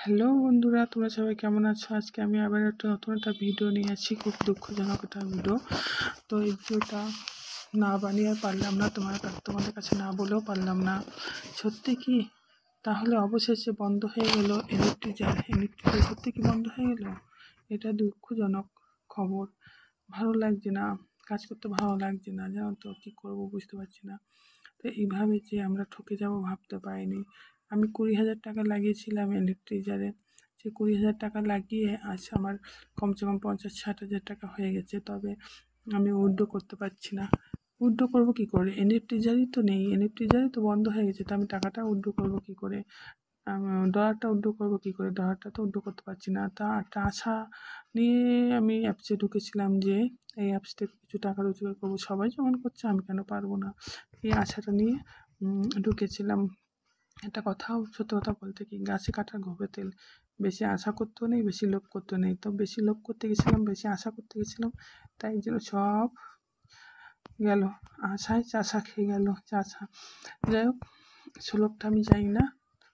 Hello বন্ধুরা, তোমরা সবাই কেমন আছো? আজকে আমি আবার নতুন একটা ভিডিও নিয়ে আসছি, খুব দুঃখজনক একটা ভিডিও। তো এই ভিডিওটা না বানিয়ে পারলাম না, তোমাদের কাছে না বলেও পারলাম না। সত্যি কি তাহলে অবশেষে বন্ধ হয়ে গেল এনএফটি সত্যি কি বন্ধ হয়ে গেল? এটা দুঃখজনক খবর। ভালো লাগছে না, কাজ করতে ভালো লাগছে না, জানো তো কী করবো বুঝতে পারছি না। তো এইভাবে যে আমরা ঠকে যাব ভাবতে পারিনি। আমি 20,000 টাকা লাগিয়েছিলাম ইলেকট্রিজারে। সে 20,000 টাকা লাগিয়ে আজ আমার কমসে কম 50-60,000 টাকা হয়ে গেছে। তবে আমি উইথড্র করতে পারছি না। উইথড্র করবো কী করে? এনএফটিজারই তো নেই, এনএফটিজারই তো বন্ধ হয়ে গেছে। তো আমি টাকাটা উইথড্র করবো কী করে? ডলারটা উইথড্র করবো কী করে? ডলারটা তো উইথড্র করতে পারছি না। তা একটা আশা নিয়ে আমি অ্যাপসে ঢুকেছিলাম যে এই অ্যাপস থেকে কিছু টাকা রোজগার করবো। সবাই যেমন করছে আমি কেন পারবো না? এই আশাটা নিয়ে ঢুকেছিলাম। একটা কথাও, সত্য কথা বলতে কি, গাছে কাটার গোবরে তেল। বেশি আশা করতেও নেই, বেশি লোভ করতেও নেই। তো বেশি লোভ করতে গেছিলাম, বেশি আশা করতে গেছিলাম, তাই জন্য সব গেল। আশায় চাষা খেয়ে গেল চাষা। যাই হোক, শ্লোকটা আমি জানি না,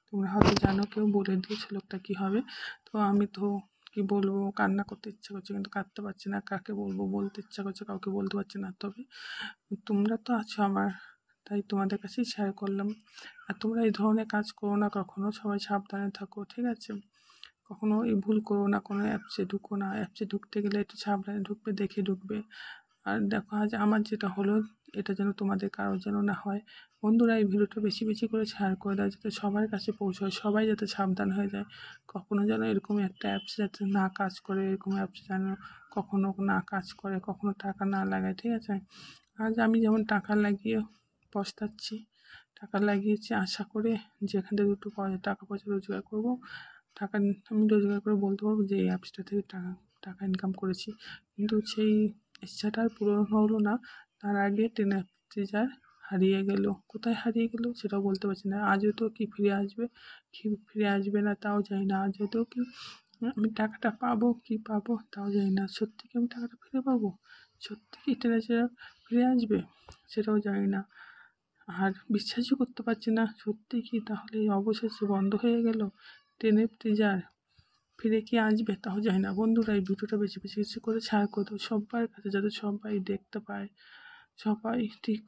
তোমরা হয়তো জানো, কেউ বলে দিও শ্লোকটা কী হবে। তো আমি তো কি বলবো, কান্না করতে ইচ্ছা করছে কিন্তু কাঁদতে পারছি না। কাকে বলবো, বলতে ইচ্ছা করছে, কাউকে বলতে পারছি না। তবে তোমরা তো আছো আমার, তাই তোমাদের কাছেই শেয়ার করলাম। আর তোমরা এই ধরনের কাজ করো না কখনো, সবাই সাবধানে থাকো, ঠিক আছে? কখনো এই ভুল করো না, কোনো অ্যাপসে ঢুকো না। অ্যাপসে ঢুকতে গেলে একটু সাবধানে ঢুকবে, দেখে ঢুকবে। আর দেখো, আজ আমার যেটা হলো, এটা যেন তোমাদের কারোর যেন না হয়। বন্ধুরা, এই ভিডিওটা বেশি বেশি করে শেয়ার করে দাও, যাতে সবার কাছে পৌঁছায়, সবাই যাতে সাবধান হয়ে যায়। কখনো যেন এরকম একটা অ্যাপস যাতে না কাজ করে, এরকম অ্যাপস যেন কখনো না কাজ করে, কখনো টাকা না লাগায়, ঠিক আছে? আজ আমি যেমন টাকা লাগিয়ে পস্তাচ্ছি, টাকা লাগিয়েছি আশা করে যে এখান থেকে দুটো টাকা পয়সা রোজগার করবো। টাকা আমি রোজগার করে বলতে পারবো যে এই অ্যাপসটা থেকে টাকা টাকা ইনকাম করেছি, কিন্তু সেই ইচ্ছাটা আর পূরণ হলো না। তার আগে ট্রেজার হারিয়ে গেল। কোথায় হারিয়ে গেল সেটাও বলতে পারছি না। আজও তো কি ফিরে আসবে, কি ফিরে আসবে না তাও জানি না। আজও তো কি আমি টাকাটা পাবো কি পাবো তাও জানি না। সত্যি কি আমি টাকাটা ফিরে পাবো? সত্যি কি ট্রেজার ফিরে আসবে সেটাও জানি না। আর বিশ্বাসই করতে পারছি না, সত্যি কি তাহলে অবশেষে বন্ধ হয়ে গেল ট্রেনের ট্রেজার। ফিরে কি আসবে তাও জানি না। বন্ধুরা, এই ভিডিওটা বেশি বেশি করে শেয়ার করে দাও সবার কাছে, যাতে সবাই দেখতে পায়, সবাই ঠিক